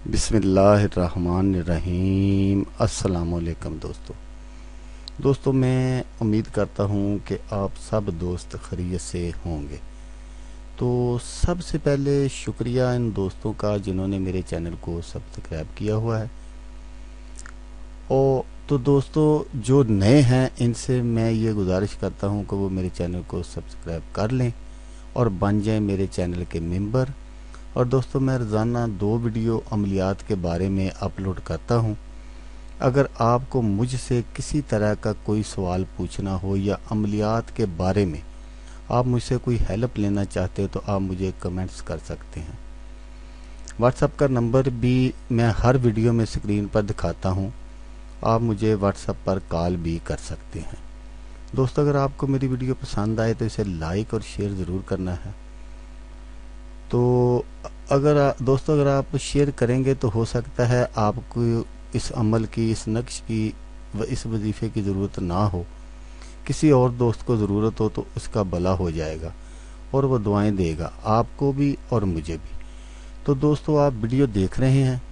बिस्मिल्लाहिर्रहमानिर्रहीम। अस्सलाम वालेकुम दोस्तों, मैं उम्मीद करता हूँ कि आप सब दोस्त खैरियत से होंगे। तो सबसे पहले शुक्रिया इन दोस्तों का जिन्होंने मेरे चैनल को सब्सक्राइब किया हुआ है। और तो दोस्तों जो नए हैं इनसे मैं ये गुजारिश करता हूँ कि वो मेरे चैनल को सब्सक्राइब कर लें और बन जाएं मेरे चैनल के मेंबर। और दोस्तों मैं रोज़ाना 2 वीडियो अमलियात के बारे में अपलोड करता हूं। अगर आपको मुझसे किसी तरह का कोई सवाल पूछना हो या अमलियात के बारे में आप मुझसे कोई हेल्प लेना चाहते हो तो आप मुझे कमेंट्स कर सकते हैं। व्हाट्सएप का नंबर भी मैं हर वीडियो में स्क्रीन पर दिखाता हूं, आप मुझे व्हाट्सएप पर कॉल भी कर सकते हैं। दोस्तों अगर आपको मेरी वीडियो पसंद आए तो इसे लाइक और शेयर ज़रूर करना है। तो दोस्तों अगर आप शेयर करेंगे तो हो सकता है आपको इस अमल की, इस नक्श की व इस वजीफ़े की ज़रूरत ना हो, किसी और दोस्त को ज़रूरत हो तो उसका भला हो जाएगा और वो दुआएं देगा आपको भी और मुझे भी। तो दोस्तों आप वीडियो देख रहे हैं,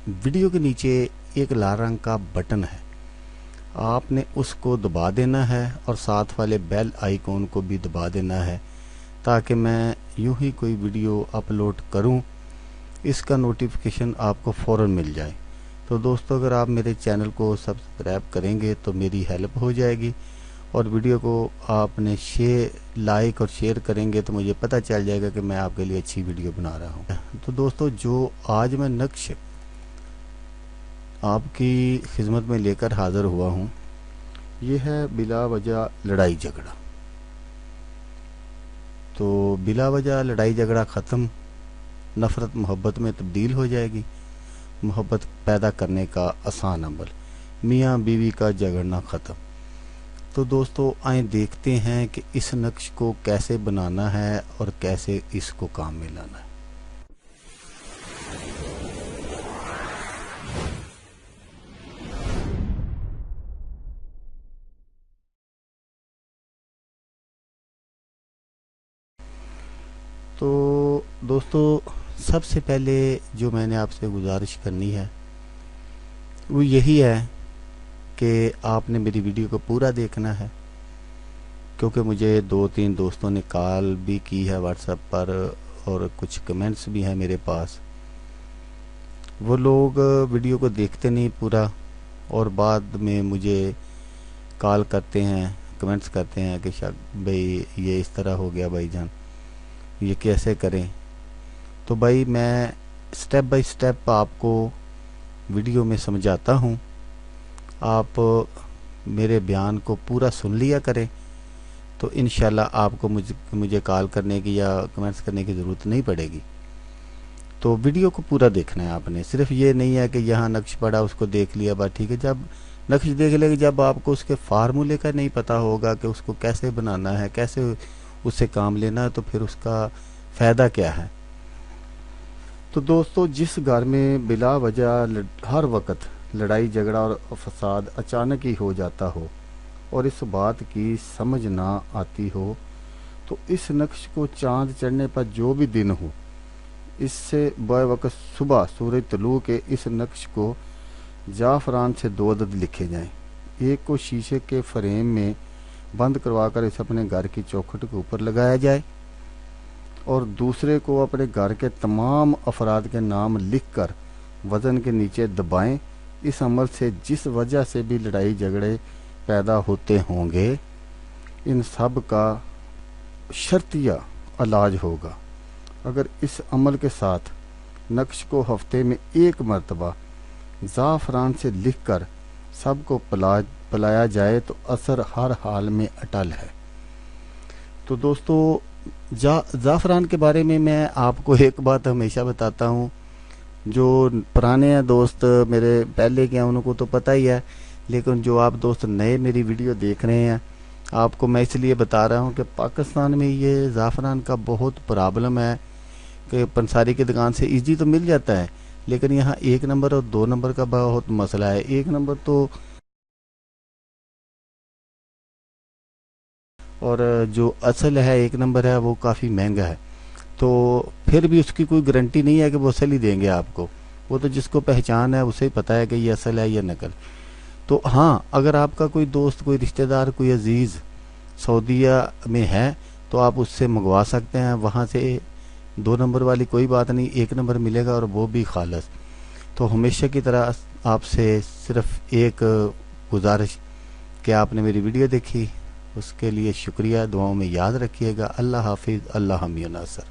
वीडियो के नीचे एक लाल रंग का बटन है, आपने उसको दबा देना है और साथ वाले बेल आइकॉन को भी दबा देना है ताकि मैं यूं ही कोई वीडियो अपलोड करूं इसका नोटिफिकेशन आपको फ़ौरन मिल जाए। तो दोस्तों अगर आप मेरे चैनल को सब्सक्राइब करेंगे तो मेरी हेल्प हो जाएगी और वीडियो को आपने लाइक और शेयर करेंगे तो मुझे पता चल जाएगा कि मैं आपके लिए अच्छी वीडियो बना रहा हूं। तो दोस्तों जो आज मैं नक्श आपकी खिदमत में लेकर हाज़िर हुआ हूं, ये है बिला वजह लड़ाई झगड़ा। तो बिला वजह लड़ाई झगड़ा ख़त्म, नफ़रत मोहब्बत में तब्दील हो जाएगी। मोहब्बत पैदा करने का आसान अमल, मियाँ बीवी का झगड़ना ख़त्म। तो दोस्तों आए देखते हैं कि इस नक्श को कैसे बनाना है और कैसे इसको काम में लाना है। तो दोस्तों सबसे पहले जो मैंने आपसे गुजारिश करनी है वो यही है कि आपने मेरी वीडियो को पूरा देखना है, क्योंकि मुझे 2-3 दोस्तों ने कॉल भी की है व्हाट्सएप पर और कुछ कमेंट्स भी हैं मेरे पास। वो लोग वीडियो को देखते नहीं पूरा और बाद में मुझे कॉल करते हैं, कमेंट्स करते हैं कि शायद भाई ये इस तरह हो गया भाईजान, ये कैसे करें। तो भाई मैं स्टेप बाय स्टेप आपको वीडियो में समझाता हूँ, आप मेरे बयान को पूरा सुन लिया करें तो इंशाल्लाह आपको मुझे कॉल करने की या कमेंट्स करने की ज़रूरत नहीं पड़ेगी। तो वीडियो को पूरा देखना है आपने, सिर्फ ये नहीं है कि यहाँ नक्श पड़ा उसको देख लिया बात ठीक है। जब नक्श देख लेगा, जब आपको उसके फार्मूले का नहीं पता होगा कि उसको कैसे बनाना है, कैसे उससे काम लेना है, तो फिर उसका फ़ायदा क्या है। तो दोस्तों जिस घर में बिला वजह हर वक्त लड़ाई झगड़ा और फसाद अचानक ही हो जाता हो और इस बात की समझ ना आती हो, तो इस नक्श को चांद चढ़ने पर जो भी दिन हो, इससे ब वक्त सुबह सूरज तलू के इस नक्श को जाफरान से 2 अदद लिखे जाएं। एक को शीशे के फ्रेम में बंद करवाकर इसे अपने घर की चौखट के ऊपर लगाया जाए और दूसरे को अपने घर के तमाम अफराद के नाम लिखकर वज़न के नीचे दबाएं। इस अमल से जिस वजह से भी लड़ाई झगड़े पैदा होते होंगे, इन सब का शर्तिया इलाज होगा। अगर इस अमल के साथ नक्श को हफ्ते में 1 मरतबा ज़ाफ़रान से लिखकर सबको पिलाया जाए तो असर हर हाल में अटल है। तो दोस्तों ज़ाफ़रान के बारे में मैं आपको एक बात हमेशा बताता हूँ, जो पुराने हैं दोस्त मेरे पहले के हैं उनको तो पता ही है, लेकिन जो आप दोस्त नए मेरी वीडियो देख रहे हैं आपको मैं इसलिए बता रहा हूँ कि पाकिस्तान में ये ज़ाफ़रान का बहुत प्रॉब्लम है कि पंसारी की दुकान से इजी तो मिल जाता है, लेकिन यहाँ 1 नंबर और 2 नंबर का बहुत मसला है। 1 नंबर तो और जो असल है 1 नंबर है वो काफ़ी महंगा है, तो फिर भी उसकी कोई गारंटी नहीं है कि वो असल ही देंगे आपको, وہ تو جس کو پہچان ہے اسے پتہ ہے کہ یہ اصل ہے یا نقل. تو ہاں اگر آپ کا کوئی دوست، کوئی رشتہ دار، کوئی عزیز سعودیہ میں ہے تو آپ اس سے منگوا سکتے ہیں. وہاں سے 2 نمبر والی کوئی بات نہیں، 1 نمبر ملے گا اور وہ بھی خالص. تو ہمیشہ کی طرح آپ سے صرف ایک گزارش کہ آپ نے میری ویڈیو دیکھی، اس کے لیے شکریہ. دعاؤں میں یاد رکھیے گا. اللہ حافظ. اللہ حامی و ناصر.